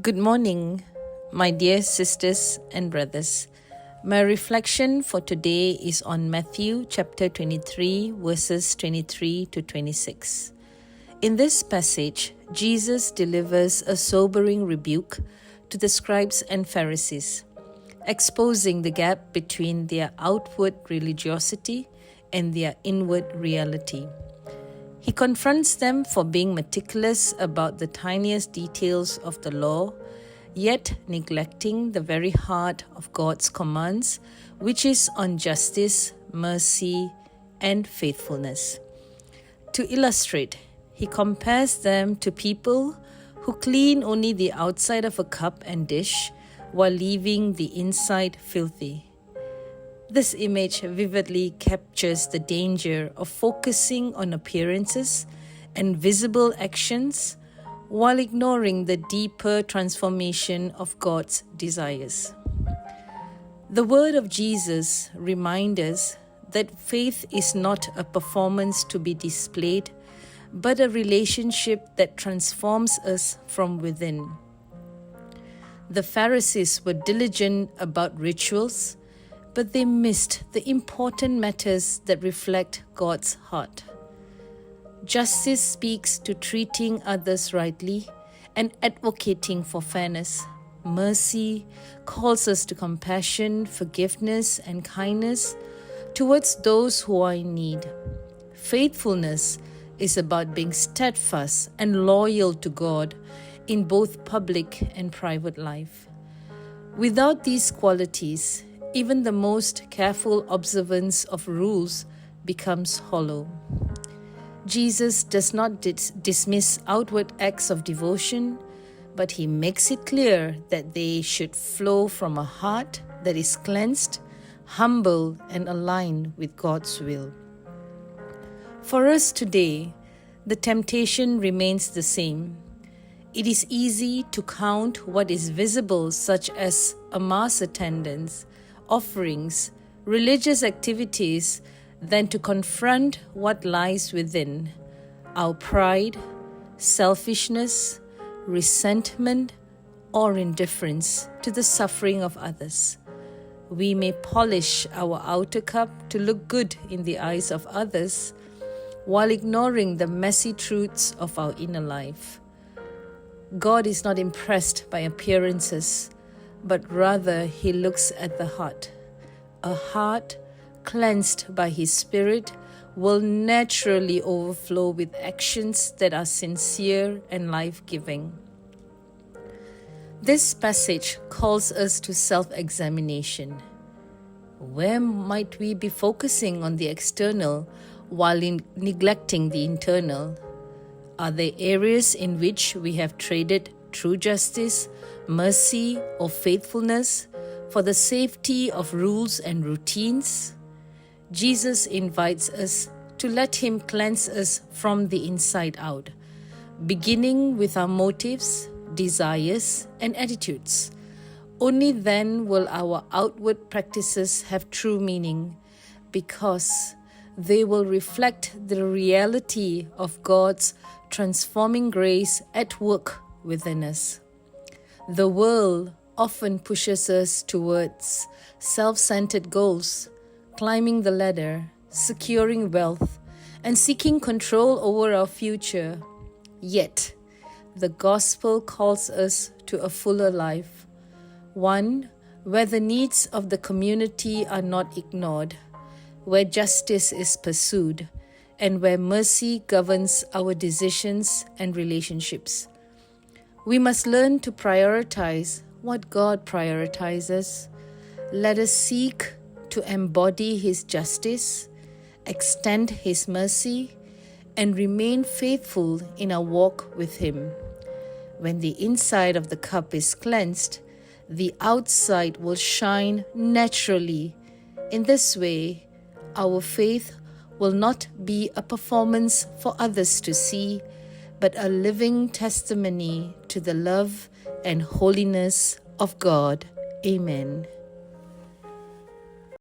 Good morning, my dear sisters and brothers. My reflection for today is on Matthew chapter 23, verses 23 to 26. In this passage, Jesus delivers a sobering rebuke to the scribes and Pharisees, exposing the gap between their outward religiosity and their inward reality. He confronts them for being meticulous about the tiniest details of the law, yet neglecting the very heart of God's commands, which is on justice, mercy, and faithfulness. To illustrate, he compares them to people who clean only the outside of a cup and dish while leaving the inside filthy. This image vividly captures the danger of focusing on appearances and visible actions while ignoring the deeper transformation of God's desires. The word of Jesus reminds us that faith is not a performance to be displayed, but a relationship that transforms us from within. The Pharisees were diligent about rituals, but they missed the important matters that reflect God's heart. Justice speaks to treating others rightly and advocating for fairness. Mercy calls us to compassion, forgiveness, and kindness towards those who are in need. Faithfulness is about being steadfast and loyal to God in both public and private life. Without these qualities, even the most careful observance of rules becomes hollow. Jesus does not dismiss outward acts of devotion, but he makes it clear that they should flow from a heart that is cleansed, humble, and aligned with God's will. For us today, the temptation remains the same. It is easy to count what is visible, such as a mass attendance, offerings, religious activities, than to confront what lies within: our pride, selfishness, resentment, or indifference to the suffering of others. We may polish our outer cup to look good in the eyes of others, while ignoring the messy truths of our inner life. God is not impressed by appearances, but rather he looks at the heart. A heart cleansed by his Spirit will naturally overflow with actions that are sincere and life-giving. This passage calls us to self-examination. Where might we be focusing on the external while neglecting the internal? Are there areas in which we have traded true justice, mercy, or faithfulness for the safety of rules and routines? Jesus invites us to let him cleanse us from the inside out, beginning with our motives, desires, and attitudes. Only then will our outward practices have true meaning, because they will reflect the reality of God's transforming grace at work within us. The world often pushes us towards self-centered goals, climbing the ladder, securing wealth, and seeking control over our future. Yet, the gospel calls us to a fuller life, one where the needs of the community are not ignored, where justice is pursued, and where mercy governs our decisions and relationships. We must learn to prioritize what God prioritizes. Let us seek to embody his justice, extend his mercy, and remain faithful in our walk with him. When the inside of the cup is cleansed, the outside will shine naturally. In this way, our faith will not be a performance for others to see, but a living testimony to the love and holiness of God. Amen.